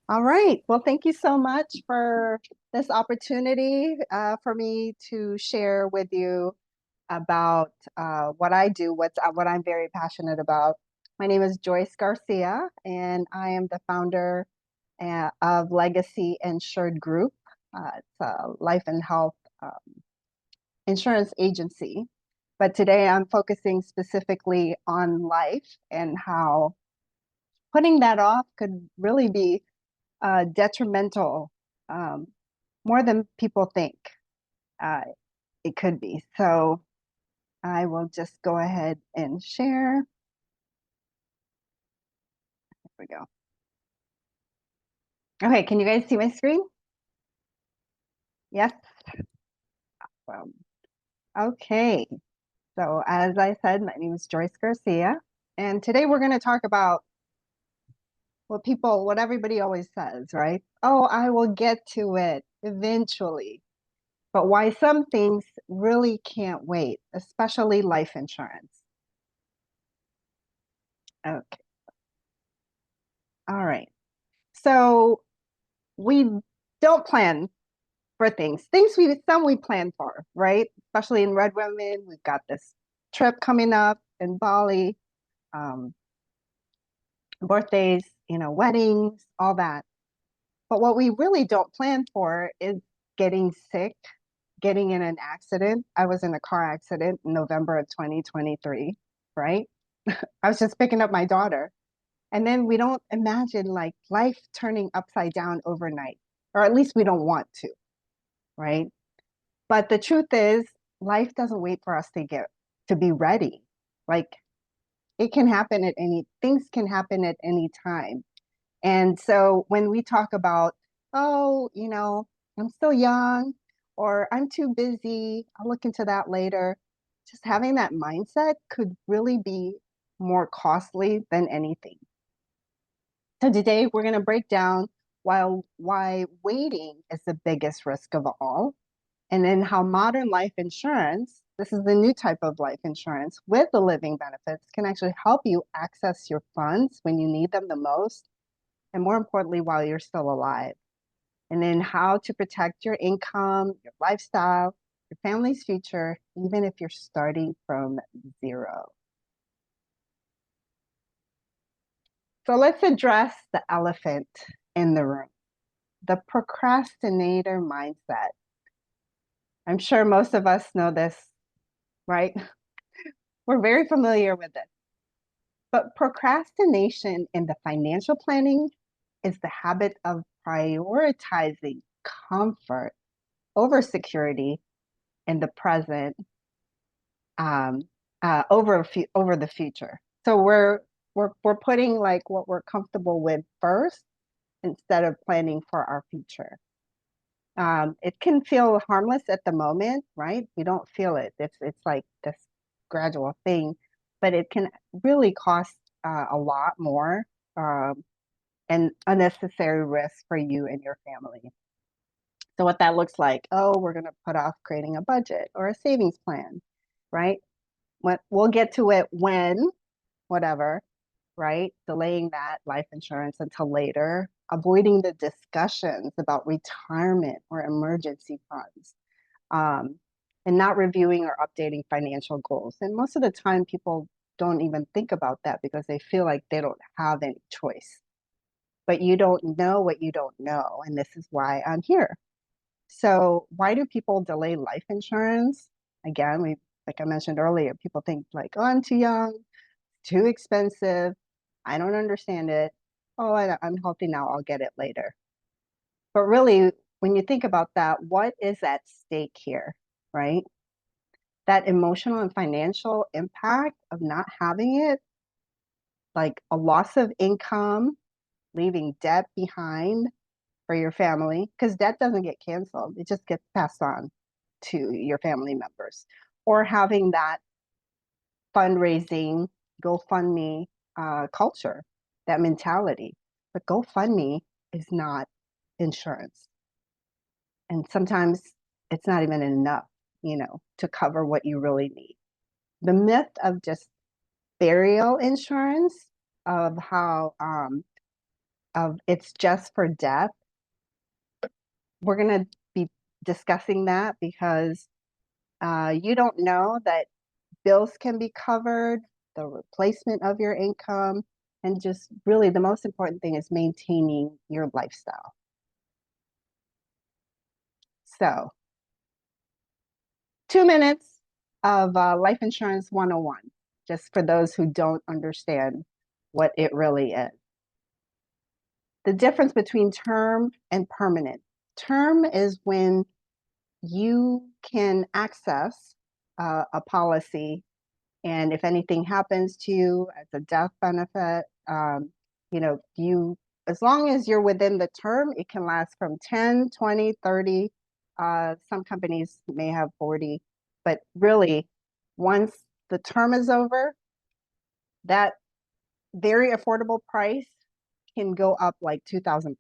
All right. Well, thank you so much for this opportunity for me to share with you about what I do, what I'm very passionate about. My name is Joyce Garcia, and I am the founder of Legacy Insured Group. It's a life and health insurance agency. But today I'm focusing specifically on life and how putting that off could really be detrimental, um, more than people think uh, it could be. So I will just go ahead and share. There we go. Okay, can you guys see my screen? Yes. Well, okay. So as I said, my name is Joyce Garcia, and today we're going to talk about what everybody always says, right? Oh, I will get to it eventually. But why some things really can't wait, especially life insurance. Okay. All right. So we don't plan for things. Some we plan for, right? Especially in Red Women, we've got this trip coming up in Bali, um, birthdays, weddings, all that. But what we really don't plan for is getting sick, getting in an accident. I was in a car accident in November of 2023, right? I was just picking up my daughter. And then we don't imagine like life turning upside down overnight, or at least we don't want to, right? But the truth is, life doesn't wait for us to be ready. Like things can happen at any time. And so when we talk about, oh, I'm still young or I'm too busy, I'll look into that later, just having that mindset could really be more costly than anything. So today we're going to break down why waiting is the biggest risk of all, and then how modern life insurance, this is the new type of life insurance with the living benefits, can actually help you access your funds when you need them the most, and more importantly, while you're still alive. And then how to protect your income, your lifestyle, your family's future, even if you're starting from zero. So let's address the elephant in the room, the procrastinator mindset. I'm sure most of us know this, right? We're very familiar with it. But procrastination in the financial planning is the habit of prioritizing comfort over security in the present, um, over the future. So we're putting like what we're comfortable with first instead of planning for our future. It can feel harmless at the moment, right? We don't feel it. It's like this gradual thing, but it can really cost a lot more, um, and unnecessary risk for you and your family. So what that looks like, oh, we're going to put off creating a budget or a savings plan, right? We'll get to it when, whatever, right? Delaying that life insurance until later, avoiding the discussions about retirement or emergency funds, um, and not reviewing or updating financial goals. And most of the time, people don't even think about that because they feel like they don't have any choice. But you don't know what you don't know. And this is why I'm here. So, why do people delay life insurance? Again, like I mentioned earlier, people think like, oh, I'm too young, too expensive. I don't understand it. Oh, I'm healthy now. I'll get it later. But really, when you think about that, what is at stake here, right? That emotional and financial impact of not having it, like a loss of income, leaving debt behind for your family, because debt doesn't get canceled, it just gets passed on to your family members, or having that fundraising, GoFundMe culture, that mentality. But GoFundMe is not insurance. And sometimes it's not even enough, to cover what you really need. The myth of just burial insurance, of how of it's just for death, we're going to be discussing that because you don't know that bills can be covered, the replacement of your income, and just really the most important thing is maintaining your lifestyle. So, 2 minutes of life insurance 101, just for those who don't understand what it really is. The difference between term and permanent. Term is when you can access a policy, and if anything happens to you as a death benefit, you, as long as you're within the term, it can last from 10, 20, 30. Some companies may have 40, but really, once the term is over, that very affordable price can go up like 2,000%.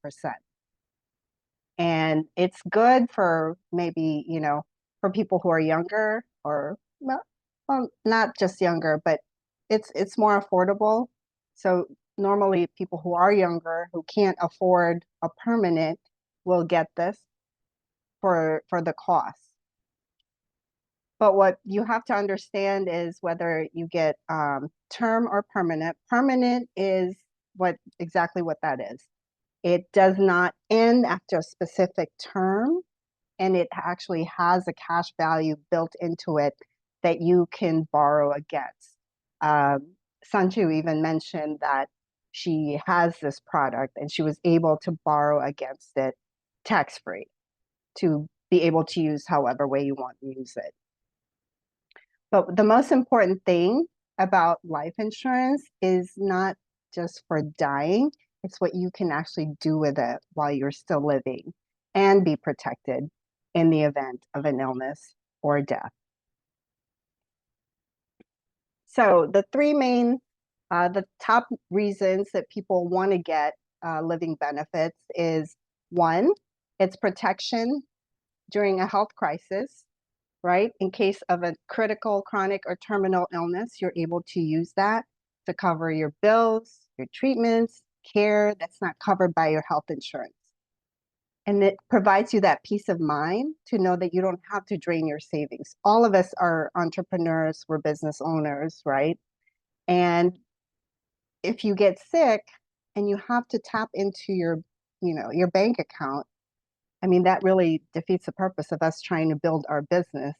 And it's good for maybe, for people who are younger or well, not just younger, but it's more affordable. So normally people who are younger who can't afford a permanent will get this for the cost. But what you have to understand is whether you get term or permanent. Permanent is exactly what that is. It does not end after a specific term, and it actually has a cash value built into it that you can borrow against. Sanju even mentioned that she has this product and she was able to borrow against it tax-free to be able to use however way you want to use it. But the most important thing about life insurance is not just for dying, it's what you can actually do with it while you're still living and be protected in the event of an illness or death. So the top reasons that people want to get living benefits is one, it's protection during a health crisis, right? In case of a critical, chronic, or terminal illness, you're able to use that to cover your bills, your treatments, care that's not covered by your health insurance. And it provides you that peace of mind to know that you don't have to drain your savings. All of us are entrepreneurs, we're business owners, right? And if you get sick and you have to tap into your bank account, I mean, that really defeats the purpose of us trying to build our business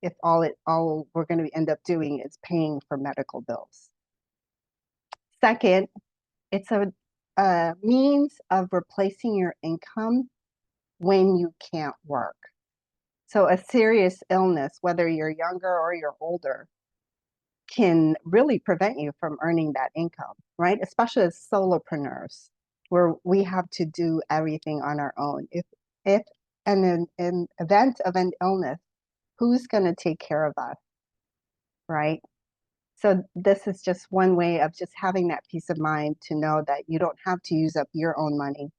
if all we're going to end up doing is paying for medical bills. Second, it's a means of replacing your income when you can't work. So a serious illness, whether you're younger or you're older, can really prevent you from earning that income, right? Especially as solopreneurs, where we have to do everything on our own. If an event of an illness, who's going to take care of us, right? So this is just one way of just having that peace of mind to know that you don't have to use up your own money.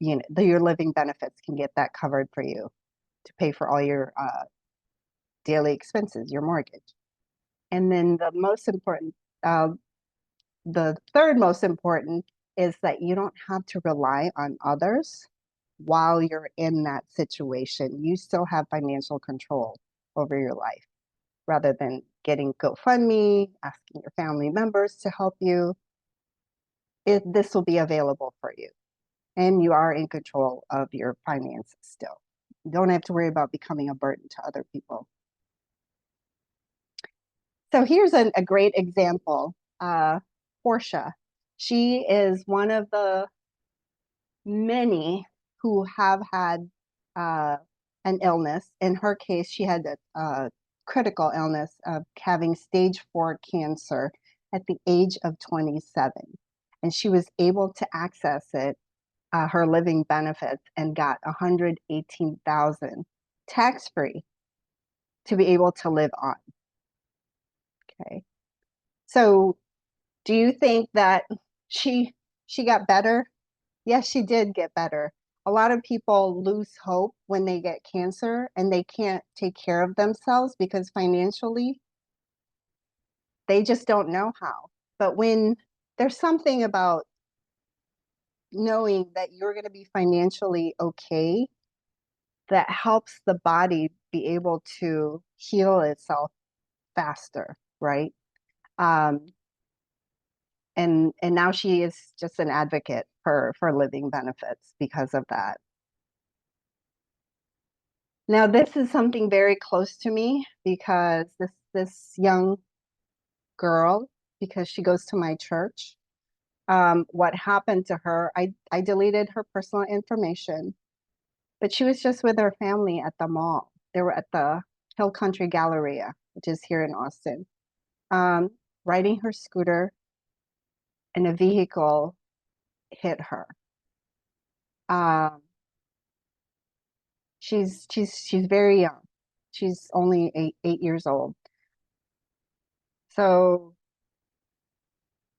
Your living benefits can get that covered for you to pay for all your daily expenses, your mortgage. And then the third most important is that you don't have to rely on others while you're in that situation. You still have financial control over your life rather than getting GoFundMe, asking your family members to help you. This will be available for you. And you are in control of your finances still. You don't have to worry about becoming a burden to other people. So here's a great example. Portia. She is one of the many who have had an illness. In her case, she had a critical illness of having stage 4 cancer at the age of 27. And she was able to access it, her living benefits, and got 118,000 tax-free to be able to live on. Okay. So do you think that she got better? Yes, she did get better. A lot of people lose hope when they get cancer and they can't take care of themselves because financially they just don't know how. But when there's something about knowing that you're going to be financially okay, that helps the body be able to heal itself faster, right? Um, and now she is just an advocate for living benefits because of that. Now, this is something very close to me because this young girl, because she goes to my church, what happened to her, I deleted her personal information, but she was just with her family at the mall. They were at the Hill Country Galleria, which is here in Austin, um, riding her scooter, and a vehicle hit her. Um, she's very young. She's only 8 years old. So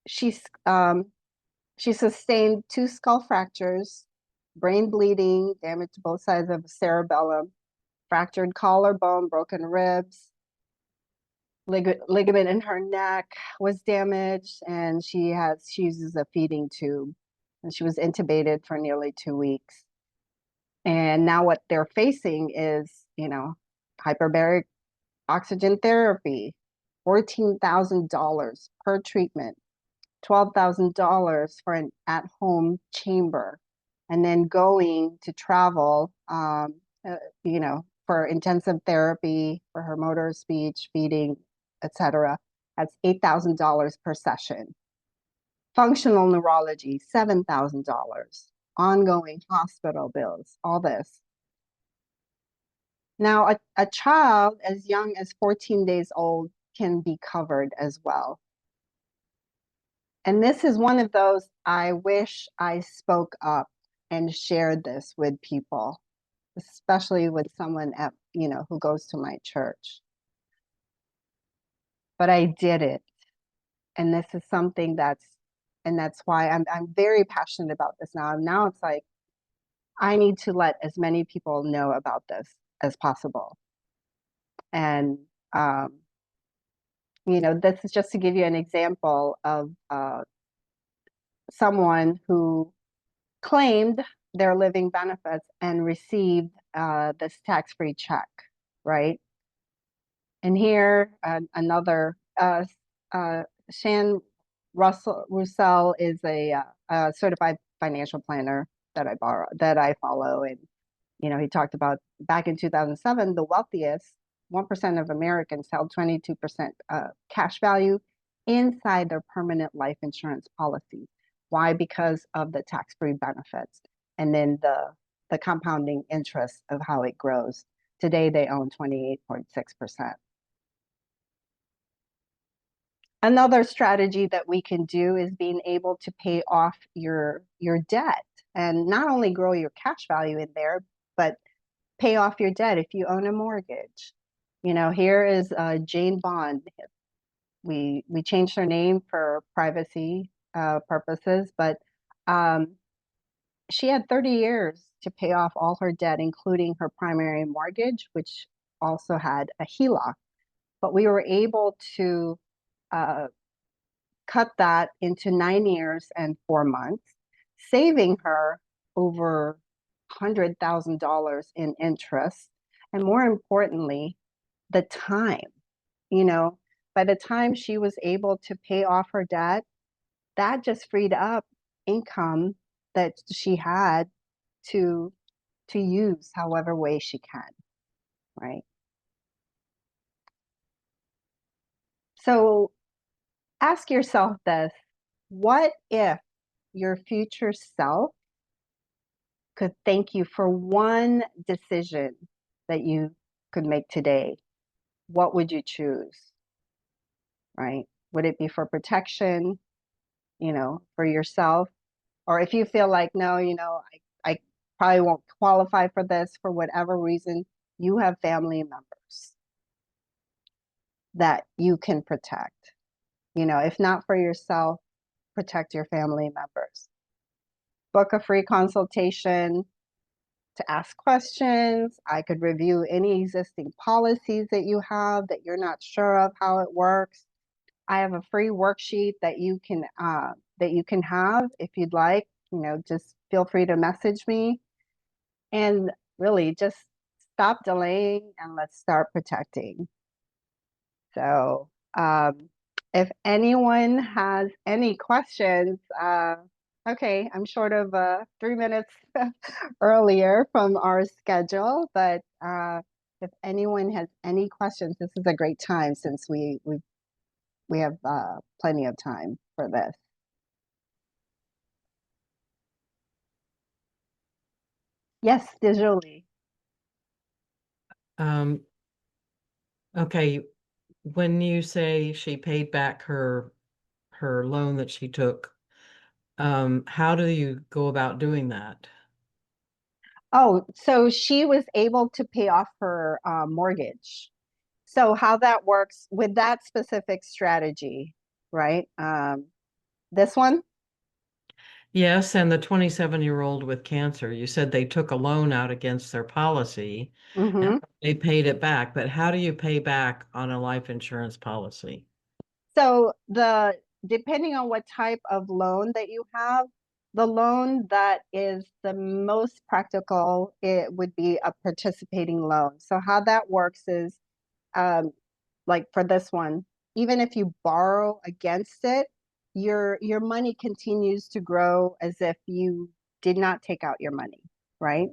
she's she sustained 2 skull fractures, brain bleeding, damage to both sides of the cerebellum, fractured collarbone, broken ribs, ligament in her neck was damaged, and she uses a feeding tube, and she was intubated for nearly 2 weeks. And now what they're facing is, hyperbaric oxygen therapy, $14,000 per treatment, $12,000 for an at-home chamber, and then going to travel, for intensive therapy for her motor, speech, feeding, etc. That's $8,000 per session. Functional neurology, $7,000. Ongoing hospital bills, all this. Now, a child as young as 14 days old can be covered as well. And this is one of those, I wish I spoke up and shared this with people, especially with someone who goes to my church. But I did it. And this is something and that's why I'm very passionate about this now. Now it's like, I need to let as many people know about this as possible. And, this is just to give you an example of someone who claimed their living benefits and received this tax-free check, right? And here, another, Shan Russell is a certified financial planner that I follow. And, he talked about back in 2007, the wealthiest 1% of Americans held 22% cash value inside their permanent life insurance policies. Why? Because of the tax-free benefits and then the compounding interest of how it grows. Today, they own 28.6%. Another strategy that we can do is being able to pay off your debt and not only grow your cash value in there, but pay off your debt if you own a mortgage. Here is Jane Bond. We changed her name for privacy purposes, but she had 30 years to pay off all her debt, including her primary mortgage, which also had a HELOC. But we were able to cut that into 9 years and 4 months, saving her over $100,000 in interest. And more importantly, the time, by the time she was able to pay off her debt, that just freed up income that she had to use however way she can, right? So ask yourself this: what if your future self could thank you for one decision that you could make today? What would you choose, right? Would it be for protection, for yourself? Or if you feel like, no, I probably won't qualify for this for whatever reason, you have family members that you can protect. If not for yourself, protect your family members. Book a free consultation to ask questions. I could review any existing policies that you have that you're not sure of how it works. I have a free worksheet that you can have if you'd like. just feel free to message me and really just stop delaying and let's start protecting. So, if anyone has any questions, okay, I'm short of 3 minutes earlier from our schedule, but if anyone has any questions, this is a great time since we have plenty of time for this. Yes, digitally. Um, okay, when you say she paid back her loan that she took, how do you go about doing that? Oh, so she was able to pay off her mortgage. So how that works with that specific strategy, right? This one? Yes, and the 27-year-old with cancer, you said they took a loan out against their policy and Mm-hmm. they paid it back, but how do you pay back on a life insurance policy? So depending on what type of loan that you have, the loan that is the most practical, it would be a participating loan. So how that works is, um, like for this one, even if you borrow against it, your money continues to grow as if you did not take out your money, right?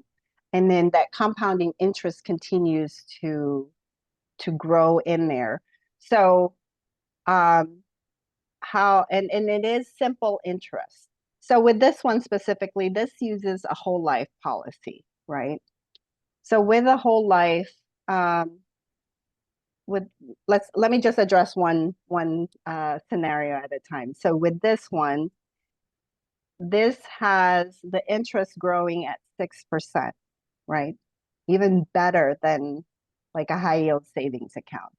And then that compounding interest continues to grow in there. So um, how and it is simple interest. So with this one specifically, this uses a whole life policy, right? So with a whole life, um, with let me just address one scenario at a time. So with this one, this has the interest growing at 6%, right? Even better than like a high yield savings account.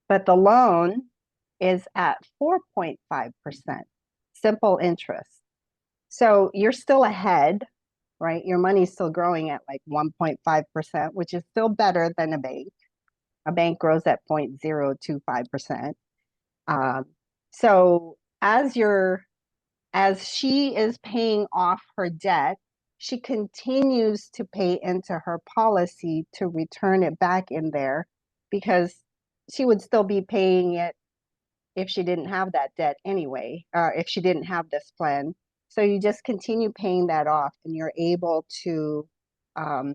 But the loan is at 4.5%, simple interest. So you're still ahead, right? Your money's still growing at like 1.5%, which is still better than a bank. A bank grows at 0.025%. Um, so as she is paying off her debt, she continues to pay into her policy to return it back in there because she would still be paying it if she didn't have that debt anyway, if she didn't have this plan. So you just continue paying that off and you're able to um,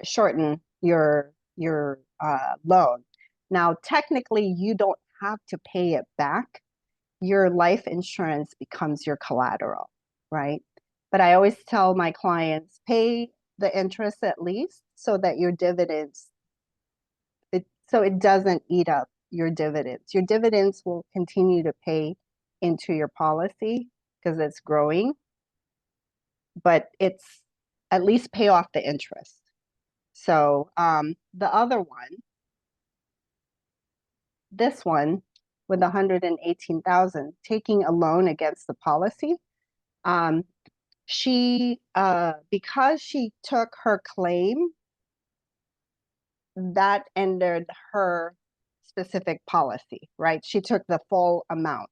shorten your loan. Now, technically, you don't have to pay it back. Your life insurance becomes your collateral, right? But I always tell my clients pay the interest at least so that your dividends so it doesn't eat up your dividends. Your dividends will continue to pay into your policy because it's growing, but it's at least pay off the interest. So the other one, this one with 118,000, taking a loan against the policy, um, she because she took her claim, that ended her specific policy, right? She took the full amount.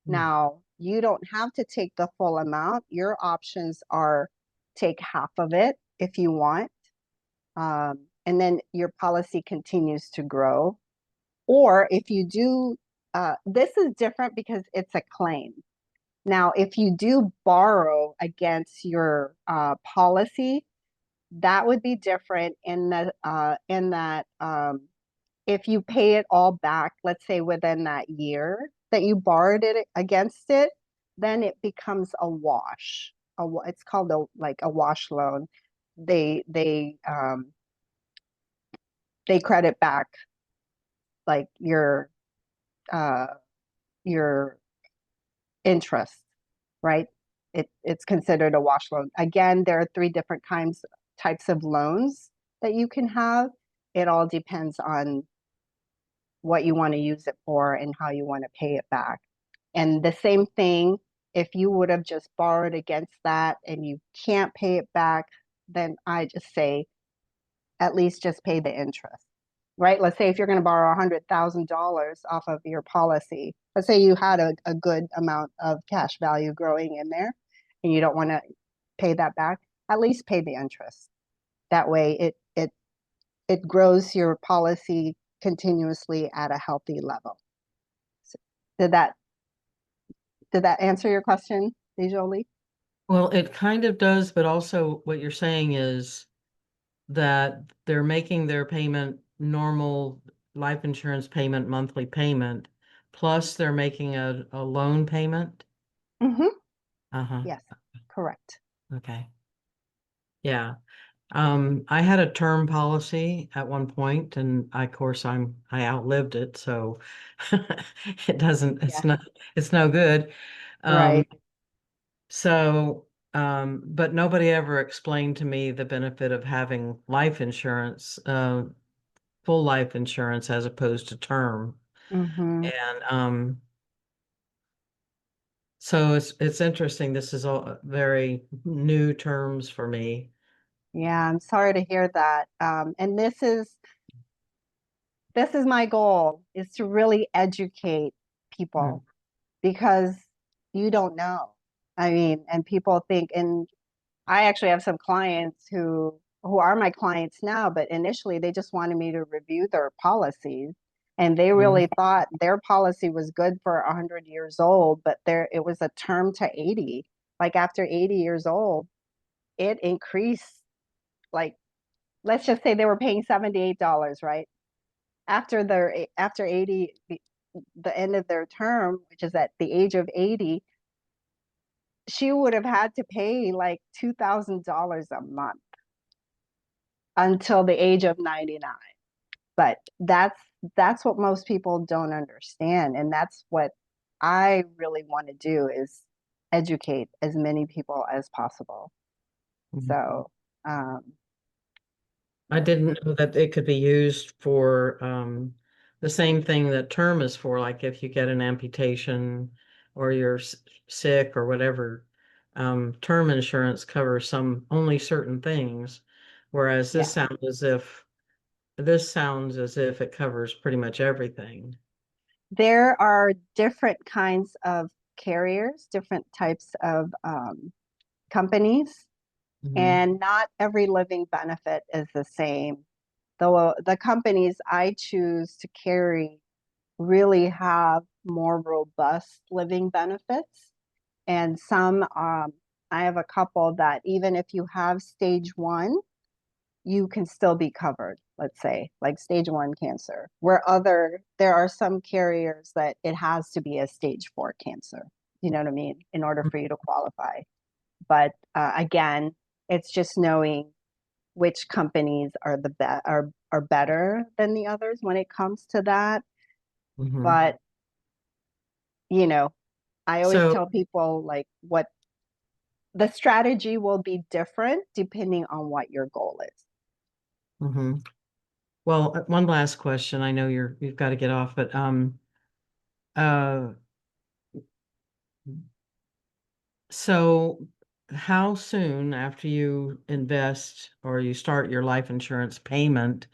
Hmm. Now, you don't have to take the full amount. Your options are take half of it if you want, and then your policy continues to grow. Or if you do, this is different because it's a claim. Now, if you do borrow against your policy, that would be different in that if you pay it all back, let's say within that year that you borrowed it against it, then it becomes a wash. It's called like a wash loan. They they credit back like uh your interest, right? It's considered a wash loan. Again, there are three different types of loans that you can have. It all depends on what you want to use it for and how you want to pay it back. And the same thing, if you would have just borrowed against that and you can't pay it back, then I just say at least just pay the interest, right? Let's say if you're going to borrow $100,000 off of your policy, let's say you had a good amount of cash value growing in there. and you don't want to pay that back, at least pay the interest. That way it grows your policy continuously at a healthy level. So did that did that answer your question, Dejoli? Well, it kind of does, but also what you're saying is that they're making their payment normal life insurance payment, monthly payment, plus they're making a loan payment. Mm-hmm. Uh-huh. Yes, correct. Okay. Yeah. I had a term policy at one point, and of course I outlived it, so it doesn't, Yeah, it's no good. Um, right. so, but nobody ever explained to me the benefit of having life insurance, full life insurance as opposed to term. Mm-hmm. And so it's interesting. This is all very new terms for me. Yeah, I'm sorry to hear that. And this is my goal is to really educate Mm, people because you don't know. I mean, and people think, and I actually have some clients who are my clients now, but initially they just wanted me to review their policies. And they mm, really thought their policy was good for 100 years old, but there it was a term to 80. Like after 80 years old, it increased like let's just say they were paying $78, right? After 80 the end of their term, which is at the age of 80, she would have had to pay like $2,000 a month until the age of 99. But that's what most people don't understand, and that's what I really want to do is educate as many people as possible. mm. So, um, I didn't know that it could be used for the same thing that term is for, like if you get an amputation or you're sick or whatever. Term insurance covers some only certain things, whereas yeah, this sounds as if it covers pretty much everything. there are different kinds of carriers, different types of companies, Hmm. and not every living benefit is the same. The companies I choose to carry really have more robust living benefits. And I have a couple that even if you have stage one, you can still be covered, let's say, like stage one cancer, there are some carriers that it has to be a stage four cancer. You know what I mean? In order for you to qualify. But again, it's just knowing which companies are better than the others when it comes to that. Hmm. But you know, I always So, tell people like what the strategy will be different depending on what your goal is. hmm. Well, one last question. I know you've got to get off, but uh, so how soon after you invest or you start your life insurance payment,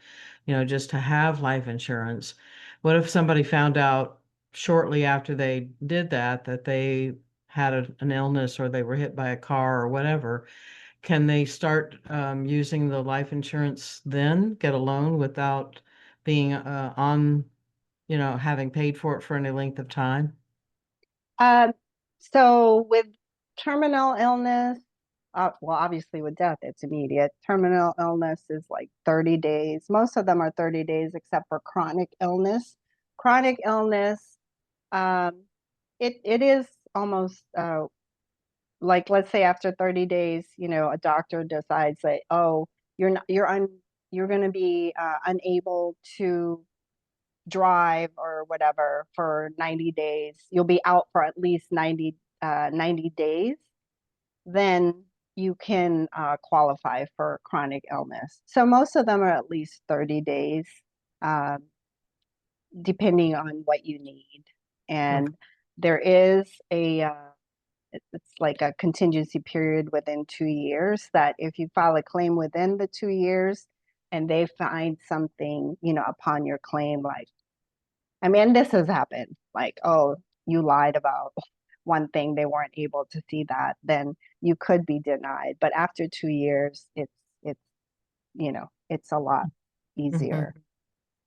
just to have life insurance, what if somebody found out shortly after they did that they had an illness or they were hit by a car or whatever? Can they start using the life insurance then, get a loan without being having paid for it for any length of time? Um, so with terminal illness, well, obviously with death, it's immediate. Terminal illness is like 30 days. Most of them are 30 days, except for chronic illness. Chronic illness, um, it is almost like let's say after 30 days, a doctor decides that, oh, you're going to be unable to drive or whatever for 90 days. You'll be out for at least 90 days. Then you can qualify for chronic illness. So most of them are at least 30 days, um, depending on what you need. Okay. And there is it's like a contingency period within 2 years that if you file a claim within the 2 years and they find something, upon your claim, like, I mean, this has happened, like, oh, you lied about one thing they weren't able to see that, then you could be denied. But after 2 years, it's it's a lot Mhm. easier.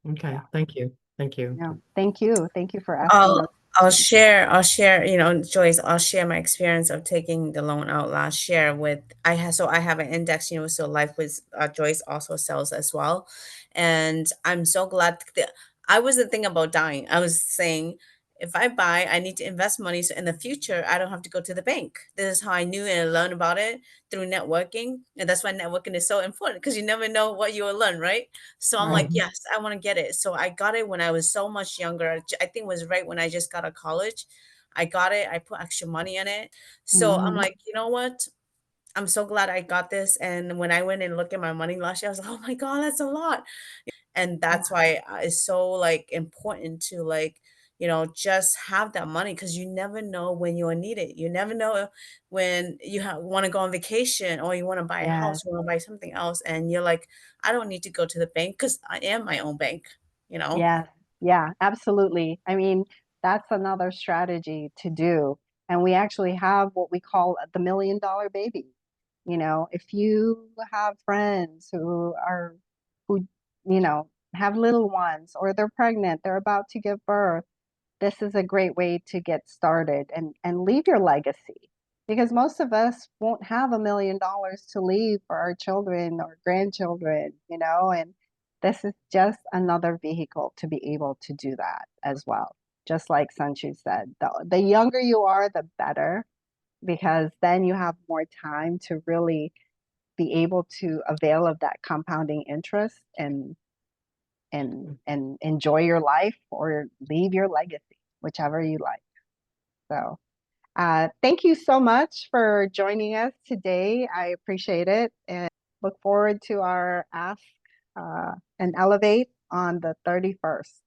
Okay, Yeah. thank you. Thank you. Yeah. Thank you. Thank you for asking I'll those I'll questions. share I'll share, Joyce, I'll share my experience of taking the loan out last year with I have an index, so life with Joyce also sells as well. And I'm so glad that I wasn't thinking about dying. I was saying if I buy, I need to invest money so in the future I don't have to go to the bank. This is how I knew and learned about it through networking. And that's why networking is so important because you never know what you will learn, right? So I'm like, Right. Mhm. yes, I want to get it. So I got it when I was so much younger. I think it was right when I just got out of college. I got it. I put extra money in it. So I'm Mhm. like, you know what? I'm so glad I got this. And when I went and looked at my money last year, I was like, oh my God, that's a lot. And Yeah. that's why it's so like important to like, just have that money because you never know when you'll need it. You never know when you want to go on vacation or you want to buy a Yes. house, you want to buy something else, and you're like, I don't need to go to the bank because I am my own bank, you know? Yeah, yeah, absolutely. I mean, that's another strategy to do. And we actually have what we call the $1 million baby. If you have friends who, have little ones or they're pregnant, they're about to give birth, this is a great way to get started and leave your legacy. Because most of us won't have $1 million to leave for our children or grandchildren, and this is just another vehicle to be able to do that as well. Just like Sanchu said, the younger you are, the better, because then you have more time to really be able to avail of that compounding interest and enjoy your life or leave your legacy, whichever you like. So, thank you so much for joining us today. I appreciate it and look forward to our Ask and Elevate on the 31st.